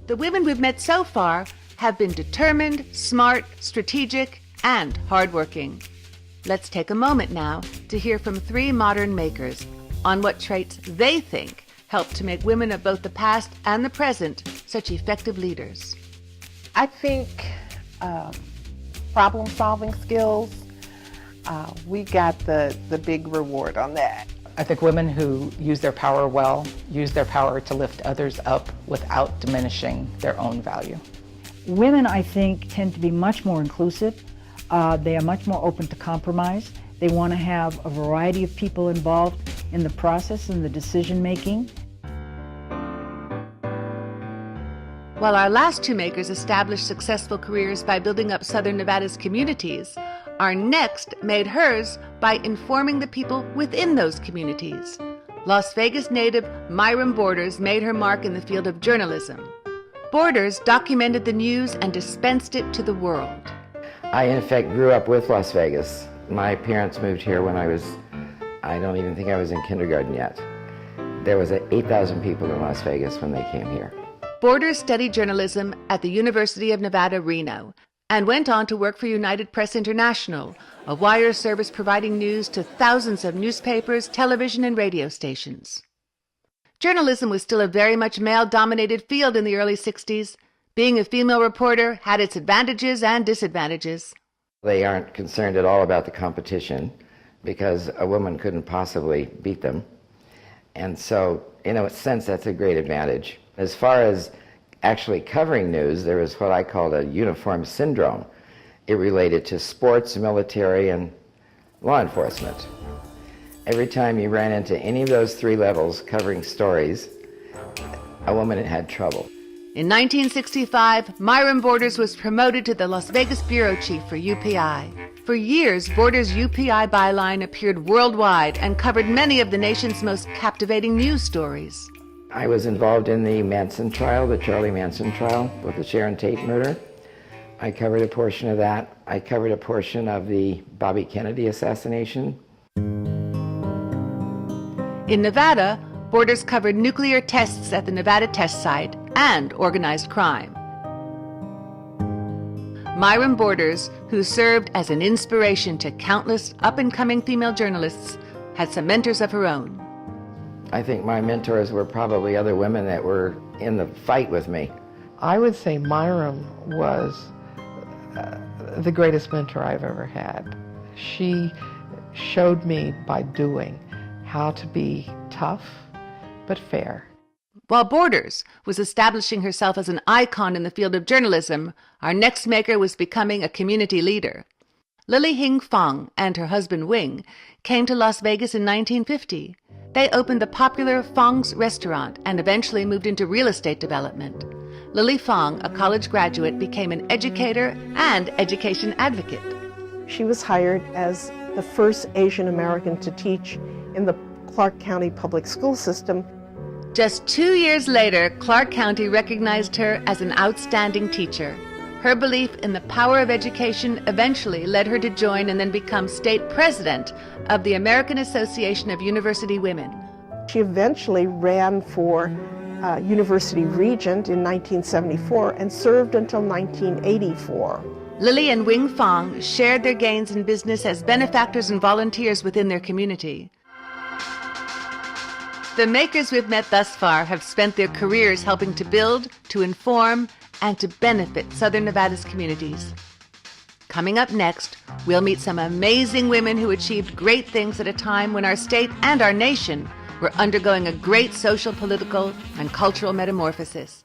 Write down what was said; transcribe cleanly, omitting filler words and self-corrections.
The women we've met so far have been determined, smart, strategic, and hardworking. Let's take a moment now to hear from three modern makers on what traits they think help to make women of both the past and the present such effective leaders. I think problem-solving skills, we got the big reward on that. I think women who use their power well, use their power to lift others up without diminishing their own value. Women, I think, tend to be much more inclusive. They are much more open to compromise. They want to have a variety of people involved in the process and the decision-making. While our last two makers established successful careers by building up Southern Nevada's communities, our next made hers by informing the people within those communities. Las Vegas native Myram Borders made her mark in the field of journalism. Borders documented the news and dispensed it to the world. I, in effect, grew up with Las Vegas. My parents moved here when I don't even think I was in kindergarten yet. There was 8,000 people in Las Vegas when they came here. Borders studied journalism at the University of Nevada, Reno, and went on to work for United Press International, a wire service providing news to thousands of newspapers, television, and radio stations. Journalism was still a very much male-dominated field in the early 60s. Being a female reporter had its advantages and disadvantages. They aren't concerned at all about the competition because a woman couldn't possibly beat them. And so, in a sense, that's a great advantage. As far as actually covering news, there was what I called a uniform syndrome. It related to sports, military, and law enforcement. Every time you ran into any of those three levels covering stories, a woman had trouble. In 1965, Myram Borders was promoted to the Las Vegas bureau chief for UPI. For years, Borders' UPI byline appeared worldwide and covered many of the nation's most captivating news stories. I was involved in the Manson trial, the Charlie Manson trial with the Sharon Tate murder. I covered a portion of that. I covered a portion of the Bobby Kennedy assassination. In Nevada, Borders covered nuclear tests at the Nevada test site and organized crime. Myram Borders, who served as an inspiration to countless up-and-coming female journalists, had some mentors of her own. I think my mentors were probably other women that were in the fight with me. I would say Myram was the greatest mentor I've ever had. She showed me by doing how to be tough but fair. While Borders was establishing herself as an icon in the field of journalism, our next maker was becoming a community leader. Lily Hing Fong and her husband Wing came to Las Vegas in 1950. They opened the popular Fong's restaurant and eventually moved into real estate development. Lily Fong, a college graduate, became an educator and education advocate. She was hired as the first Asian American to teach in the Clark County public school system. Just 2 years later, Clark County recognized her as an outstanding teacher. Her belief in the power of education eventually led her to join and then become state president of the American Association of University Women. She eventually ran for University Regent in 1974 and served until 1984. Lily and Wing Fong shared their gains in business as benefactors and volunteers within their community. The makers we've met thus far have spent their careers helping to build, to inform, and to benefit Southern Nevada's communities. Coming up next, we'll meet some amazing women who achieved great things at a time when our state and our nation were undergoing a great social, political, and cultural metamorphosis.